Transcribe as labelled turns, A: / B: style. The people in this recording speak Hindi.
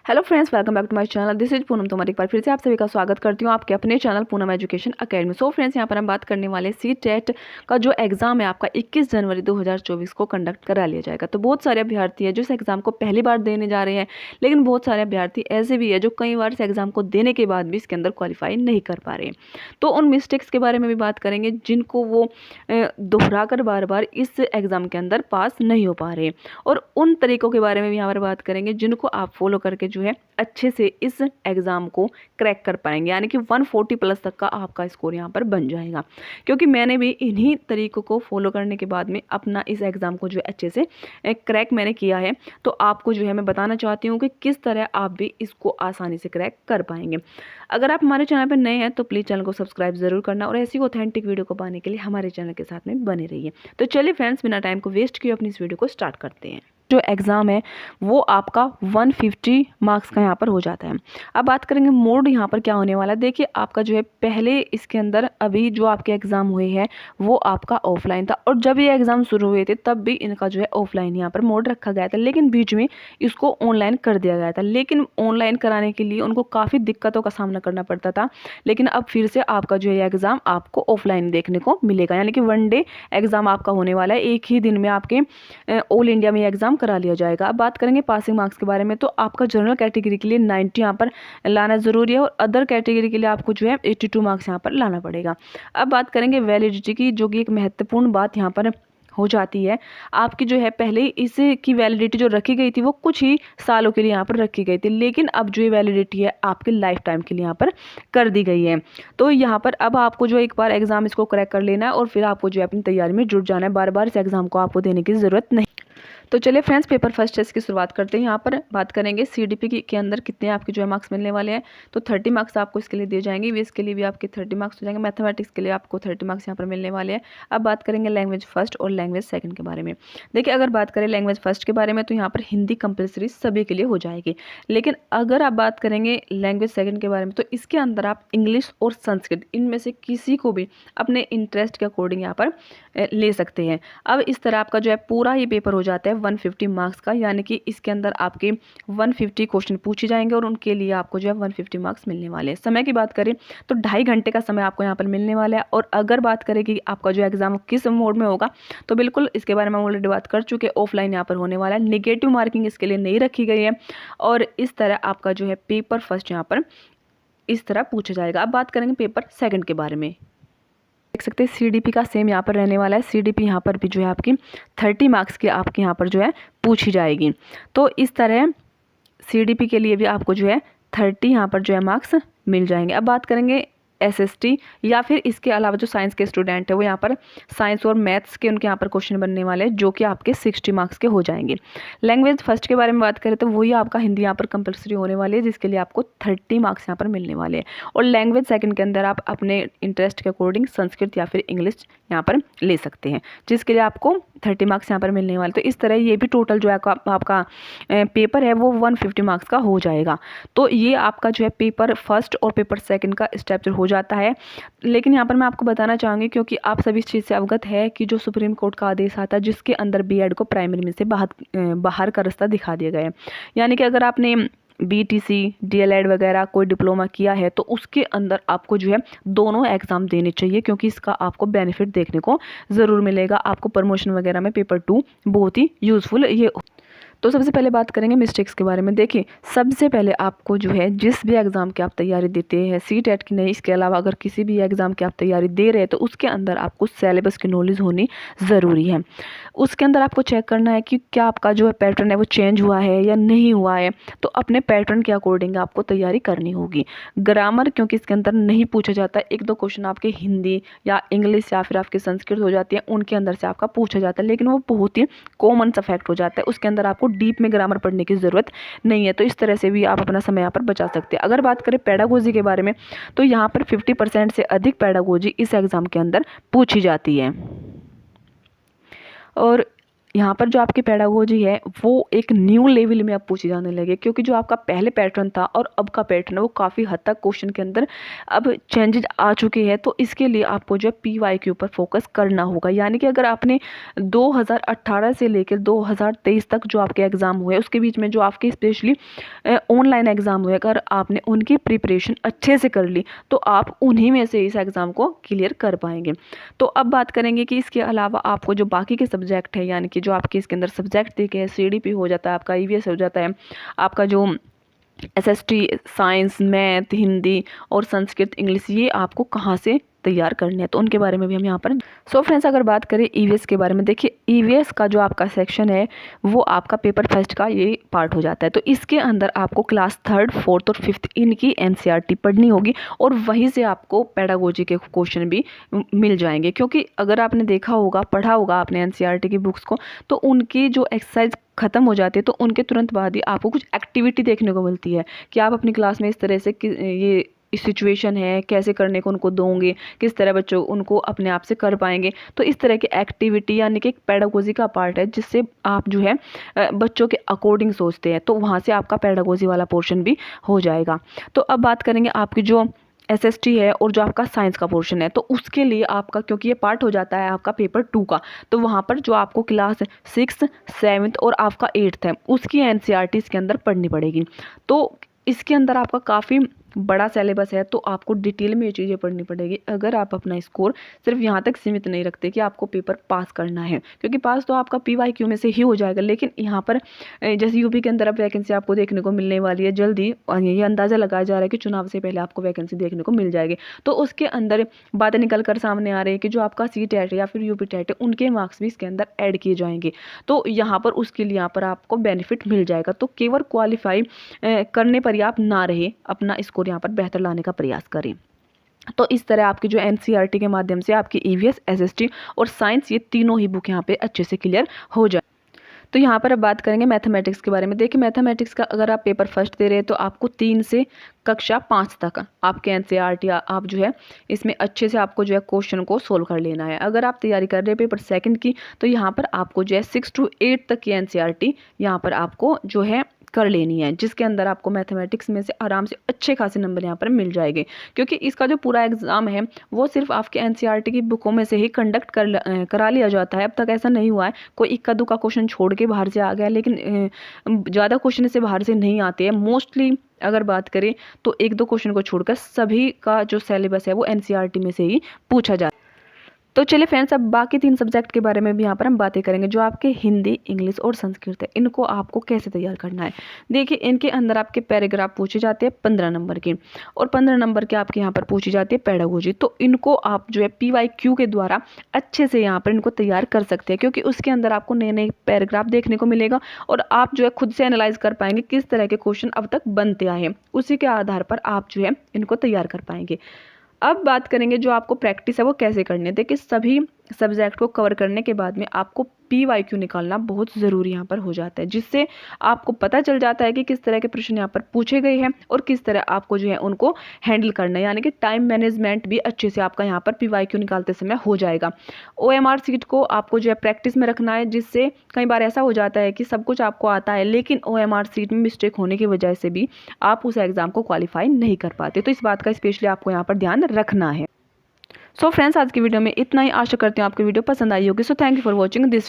A: Hello friends, welcome back to my channel. This is Poonam. तुम्हारी एक बार फिर से आप सभी का स्वागत करती हूँ आपके अपने channel Poonam education academy. So friends, यहाँ पर हम बात करने वाले सी टेट का जो एग्जाम है आपका 21 जनवरी 2024 को कंडक्ट करा लिया जाएगा। तो बहुत सारे अभ्यर्थी है जो इस एग्जाम को पहली बार देने जा रहे हैं, लेकिन बहुत सारे अभ्यर्थी ऐसे भी है जो कई बार इस एग्जाम को देने के बाद भी इसके अंदर क्वालिफाई नहीं कर पा रहे हैं। तो उन मिस्टेक्स के बारे में भी बात करेंगे जिनको वो दोहरा कर बार बार इस एग्जाम के अंदर पास नहीं हो पा रहे, और उन तरीकों के बारे में भी यहाँ पर बात करेंगे जिनको आप फॉलो करके जो है अच्छे से इस एग्ज़ाम को क्रैक कर पाएंगे, यानी कि 140 प्लस तक का आपका स्कोर यहाँ पर बन जाएगा। क्योंकि मैंने भी इन्हीं तरीकों को फॉलो करने के बाद में अपना इस एग्ज़ाम को जो अच्छे से क्रैक मैंने किया है। तो आपको जो है मैं बताना चाहती हूँ कि किस तरह आप भी इसको आसानी से क्रैक कर पाएंगे। अगर आप हमारे चैनल पर नए हैं तो प्लीज़ चैनल को सब्सक्राइब ज़रूर करना, और ऐसी ऑथेंटिक वीडियो को पाने के लिए हमारे चैनल के साथ में बने रहिए। तो चलिए फ्रेंड्स, बिना टाइम को वेस्ट किए अपनी इस वीडियो को स्टार्ट करते हैं। जो एग्ज़ाम है वो आपका 150 मार्क्स का यहाँ पर हो जाता है। अब बात करेंगे मोड यहाँ पर क्या होने वाला है। देखिए, आपका जो है पहले इसके अंदर अभी जो आपके एग्ज़ाम हुए हैं वो आपका ऑफलाइन था, और जब ये एग्ज़ाम शुरू हुए थे तब भी इनका जो है ऑफलाइन यहाँ पर मोड रखा गया था, लेकिन बीच में इसको ऑनलाइन कर दिया गया था। लेकिन ऑनलाइन कराने के लिए उनको काफ़ी दिक्कतों का सामना करना पड़ता था, लेकिन अब फिर से आपका जो है एग्ज़ाम आपको ऑफलाइन देखने को मिलेगा, यानी कि 1 डे एग्ज़ाम आपका होने वाला है। एक ही दिन में आपके ऑल इंडिया में एग्ज़ाम करा लिया जाएगा। अब बात करेंगे पासिंग मार्क्स के बारे में। तो आपका जनरल कैटेगरी के लिए 90 यहाँ पर लाना ज़रूरी है, और अदर कैटेगरी के लिए आपको जो है 82 मार्क्स यहाँ पर लाना पड़ेगा। अब बात करेंगे वैलिडिटी की, जो कि एक महत्वपूर्ण बात यहाँ पर हो जाती है। आपकी जो है पहले ही इसकी वैलिडिटी जो रखी गई थी वो कुछ ही सालों के लिए यहाँ पर रखी गई थी, लेकिन अब जो ये वैलिडिटी है आपके लाइफ टाइम के लिए यहाँ पर कर दी गई है। तो यहाँ पर अब आपको जो एक बार एग्ज़ाम इसको क्रैक कर लेना है, और फिर आपको जो है अपनी तैयारी में जुट जाना है। बार बार इस एग्ज़ाम को आपको देने की ज़रूरत नहीं। तो चलिए फ्रेंड्स, पेपर फर्स्ट टेस्ट की शुरुआत करते हैं। यहाँ पर बात करेंगे सीडीपी के अंदर कितने आपके जो है मार्क्स मिलने वाले हैं। तो 30 मार्क्स आपको इसके लिए दिए जाएंगे। वीएस के लिए भी आपके 30 मार्क्स हो जाएंगे। मैथमेटिक्स के लिए आपको 30 मार्क्स यहाँ पर मिलने वाले हैं। अब बात करेंगे लैंग्वेज फर्स्ट और लैंग्वेज सेकंड के बारे में। देखिए, अगर बात करें लैंग्वेज फर्स्ट के बारे में तो यहाँ पर हिंदी कंपलसरी सभी के लिए हो जाएगी, लेकिन अगर आप बात करेंगे लैंग्वेज सेकंड के बारे में तो इसके अंदर आप इंग्लिश और संस्कृत इनमें से किसी को भी अपने इंटरेस्ट के अकॉर्डिंग यहाँ पर ले सकते हैं। अब इस तरह आपका जो है पूरा ही पेपर हो जाता है 150 मार्क्स का, यानी कि इसके अंदर आपके 150 क्वेश्चन पूछे जाएंगे और उनके लिए आपको जो है 150 मार्क्स मिलने वाले हैं। समय की बात करें तो 2.5 घंटे का समय आपको यहाँ पर मिलने वाला है। और अगर बात करें कि आपका जो एग्जाम किस मोड में होगा, तो बिल्कुल इसके बारे में हम ऑलरेडी बात कर चुके। ऑफलाइन यहाँ पर होने वाला है। नेगेटिव मार्किंग इसके लिए नहीं रखी गई है, और इस तरह आपका जो है पेपर फर्स्ट यहाँ पर इस तरह पूछा जाएगा। अब बात करेंगे पेपर सेकंड के बारे में। देख सकते हैं सीडीपी का सेम यहाँ पर रहने वाला है। सीडीपी यहाँ पर भी जो है आपकी 30 मार्क्स की आपके यहाँ पर जो है पूछी जाएगी। तो इस तरह सीडीपी के लिए भी आपको जो है 30 यहाँ पर जो है मार्क्स मिल जाएंगे। अब बात करेंगे एसएसटी, या फिर इसके अलावा जो साइंस के स्टूडेंट है वो यहाँ पर साइंस और मैथ्स के उनके यहाँ पर क्वेश्चन बनने वाले हैं, जो कि आपके 60 मार्क्स के हो जाएंगे। लैंग्वेज फर्स्ट के बारे में बात करें तो वही आपका हिंदी यहाँ पर कंपलसरी होने वाली है, जिसके लिए आपको 30 मार्क्स यहाँ पर मिलने वाले हैं। और लैंग्वेज सेकंड के अंदर आप अपने इंटरेस्ट के अकॉर्डिंग संस्कृत या फिर इंग्लिश यहाँ पर ले सकते हैं, जिसके लिए आपको 30 मार्क्स यहाँ पर मिलने वाले। तो इस तरह ये भी टोटल जो है आपका पेपर है वो 150 मार्क्स का हो जाएगा। तो ये आपका जो है पेपर फर्स्ट और पेपर सेकंड का स्ट्रक्चर हो जाता है। लेकिन यहाँ पर मैं आपको बताना चाहूँगी, क्योंकि आप सभी इस चीज़ से अवगत है कि जो सुप्रीम कोर्ट का आदेश आता है जिसके अंदर बीएड को प्राइमरी में से बाहर का रास्ता दिखा दिया गया है, यानी कि अगर आपने बीटीसी, डीएलएड वगैरह कोई डिप्लोमा किया है तो उसके अंदर आपको जो है दोनों एग्ज़ाम देने चाहिए, क्योंकि इसका आपको बेनिफिट देखने को ज़रूर मिलेगा। आपको प्रमोशन वगैरह में पेपर 2 बहुत ही यूज़फुल ये। तो सबसे पहले बात करेंगे मिस्टेक्स के बारे में। देखिए, सबसे पहले आपको जो है जिस भी एग्ज़ाम की आप तैयारी देते हैं, सी टेट की नहीं, इसके अलावा अगर किसी भी एग्ज़ाम की आप तैयारी दे रहे हैं तो उसके अंदर आपको सिलेबस की नॉलेज होनी ज़रूरी है। उसके अंदर आपको चेक करना है कि क्या आपका जो है पैटर्न है वो चेंज हुआ है या नहीं हुआ है। तो अपने पैटर्न के अकॉर्डिंग आपको तैयारी करनी होगी। ग्रामर क्योंकि इसके अंदर नहीं पूछा जाता, 1-2 क्वेश्चन आपके हिंदी या इंग्लिश या फिर आपके संस्कृत हो जाती है, उनके अंदर से आपका पूछा जाता है, लेकिन वो बहुत ही कॉमन सा फैक्ट हो जाता है। उसके अंदर आपको डीप में ग्रामर पढ़ने की ज़रूरत नहीं है। तो इस तरह से भी आप अपना समय यहाँ पर बचा सकते हैं। अगर बात करें पेडागोजी के बारे में तो यहाँ पर 50% से अधिक पेडागोजी इस एग्ज़ाम के अंदर पूछी जाती है। और यहाँ पर जो आपकी पेडागोजी है वो एक न्यू लेवल में अब पूछी जाने लगे, क्योंकि जो आपका पहले पैटर्न था और अब का पैटर्न है वो काफ़ी हद तक क्वेश्चन के अंदर अब चेंजेस आ चुके हैं। तो इसके लिए आपको जो है PY के ऊपर फोकस करना होगा। यानी कि अगर आपने 2018 से लेकर 2023 तक जो आपके एग्ज़ाम हुए उसके बीच में जो आपके स्पेशली ऑनलाइन एग्ज़ाम हुए, अगर आपने उनकी प्रिपरेशन अच्छे से कर ली तो आप उन्हीं में से इस एग्ज़ाम को क्लियर कर पाएंगे। तो अब बात करेंगे कि इसके अलावा आपको जो बाकी के सब्जेक्ट है, यानी कि जो आपके इसके अंदर सब्जेक्ट देखे हैं, CDP हो जाता है, आपका EVS हो जाता है, आपका जो SST, साइंस, मैथ, हिंदी और संस्कृत, इंग्लिश, ये आपको कहाँ से तैयार करने हैं तो उनके बारे में भी हम यहाँ पर। सो फ्रेंड्स, अगर बात करें EVS के बारे में, देखिए EVS का जो आपका सेक्शन है वो आपका पेपर फर्स्ट का ये पार्ट हो जाता है। तो इसके अंदर आपको क्लास 3rd, 4th और 5th इनकी NCERT पढ़नी होगी और वहीं से आपको पेडागोजी के क्वेश्चन भी मिल जाएंगे। क्योंकि अगर आपने देखा होगा, पढ़ा होगा आपने NCERT की बुक्स को, तो उनकी जो एक्सरसाइज ख़त्म हो जाती है तो उनके तुरंत बाद ही आपको कुछ एक्टिविटी देखने को मिलती है कि आप अपनी क्लास में इस तरह से ये सिचुएशन है कैसे करने को उनको दोगे, किस तरह बच्चों उनको अपने आप से कर पाएंगे। तो इस तरह की एक्टिविटी यानी कि एक पेडागोजी का पार्ट है जिससे आप जो है बच्चों के अकॉर्डिंग सोचते हैं, तो वहाँ से आपका पेडागोजी वाला पोर्शन भी हो जाएगा। तो अब बात करेंगे आपकी जो SST है और जो आपका साइंस का पोर्शन है, तो उसके लिए आपका, क्योंकि ये पार्ट हो जाता है आपका पेपर 2 का, तो वहाँ पर जो आपको क्लास 6th, 7th और आपका 8th है उसकी NCERT इसके अंदर पढ़नी पड़ेगी। तो इसके अंदर आपका काफ़ी बड़ा सिलेबस है, तो आपको डिटेल में ये चीज़ें पढ़नी पड़ेगी अगर आप अपना स्कोर सिर्फ यहाँ तक सीमित नहीं रखते कि आपको पेपर पास करना है, क्योंकि पास तो आपका PYQ में से ही हो जाएगा। लेकिन यहाँ पर जैसे यूपी के अंदर अब वैकेंसी आपको देखने को मिलने वाली है जल्दी, और ये अंदाज़ा लगाया जा रहा है कि चुनाव से पहले आपको वैकेंसी देखने को मिल जाएगी। तो उसके अंदर बातें निकल कर सामने आ रही है कि जो आपका CTET या फिर UPTET है उनके मार्क्स भी इसके अंदर ऐड किए जाएंगे। तो यहाँ पर उसके लिए यहाँ पर आपको बेनिफिट मिल जाएगा। तो केवल क्वालिफाई करने पर ही आप ना रहे, अपना स्कोर यहाँ पर बेहतर लाने का प्रयास करें। तो इस तरह आपकी जो NCERT के माध्यम से आपकी EVS, SST और साइंस, ये तीनों ही बुक यहाँ पे अच्छे से क्लियर हो जाए। तो यहाँ पर अब बात करेंगे मैथमेटिक्स के बारे में। देखिए मैथमेटिक्स का अगर आप पेपर फर्स्ट दे रहे हैं तो आपको 3 से कक्षा 5 तक आपके NCERT आप जो है इसमें अच्छे से आपको जो है क्वेश्चन को सोल्व कर लेना है। अगर आप तैयारी कर रहे हैं पेपर सेकंड की तो यहाँ पर आपको जो है 6 to 8 तक की NCERT यहाँ पर आपको जो है कर लेनी है, जिसके अंदर आपको मैथमेटिक्स में से आराम से अच्छे खासे नंबर यहाँ पर मिल जाएंगे। क्योंकि इसका जो पूरा एग्जाम है वो सिर्फ आपके NCERT की बुकों में से ही कंडक्ट करा लिया जाता है। अब तक ऐसा नहीं हुआ है कोई इक्का दुक्का क्वेश्चन छोड़ के बाहर से आ गया, लेकिन ज़्यादा क्वेश्चन से बाहर से नहीं आते हैं। मोस्टली अगर बात करें तो 1-2 क्वेश्चन को छोड़कर सभी का जो सिलेबस है वो NCERT में से ही पूछा जाता है। तो चलिए फ्रेंड्स, अब बाकी 3 सब्जेक्ट के बारे में भी यहाँ पर हम बातें करेंगे। जो आपके हिंदी, इंग्लिश और संस्कृत है, इनको आपको कैसे तैयार करना है। देखिए इनके अंदर आपके पैराग्राफ पूछे जाते हैं 15 नंबर के, और 15 नंबर के आपके यहाँ पर पूछी जाती है पेडागोजी। तो इनको आप जो है PYQ के द्वारा अच्छे से यहाँ पर इनको तैयार कर सकते हैं, क्योंकि उसके अंदर आपको नए नए पैराग्राफ देखने को मिलेगा और आप जो है खुद से एनालाइज कर पाएंगे किस तरह के क्वेश्चन अब तक बनते आए हैं। उसी के आधार पर आप जो है इनको तैयार कर पाएंगे। अब बात करेंगे जो आपको प्रैक्टिस है वो कैसे करनी है। देखिए सभी सब्जेक्ट को कवर करने के बाद में आपको PYQ निकालना बहुत ज़रूरी यहाँ पर हो जाता है, जिससे आपको पता चल जाता है कि किस तरह के प्रश्न यहाँ पर पूछे गए हैं और किस तरह आपको जो है उनको हैंडल करना है। यानी कि टाइम मैनेजमेंट भी अच्छे से आपका यहाँ पर PYQ निकालते समय हो जाएगा। OMR सीट को आपको जो है प्रैक्टिस में रखना है, जिससे कई बार ऐसा हो जाता है कि सब कुछ आपको आता है लेकिन OMR सीट में मिस्टेक होने की वजह से भी आप उस एग्ज़ाम को क्वालिफाई नहीं कर पाते। तो इस बात का स्पेशली आपको यहाँ पर ध्यान रखना है। सो फ्रेंड्स, आज की वीडियो में इतना ही। आशा करती हूँ आपको वीडियो पसंद आई होगी। So thank you for watching this.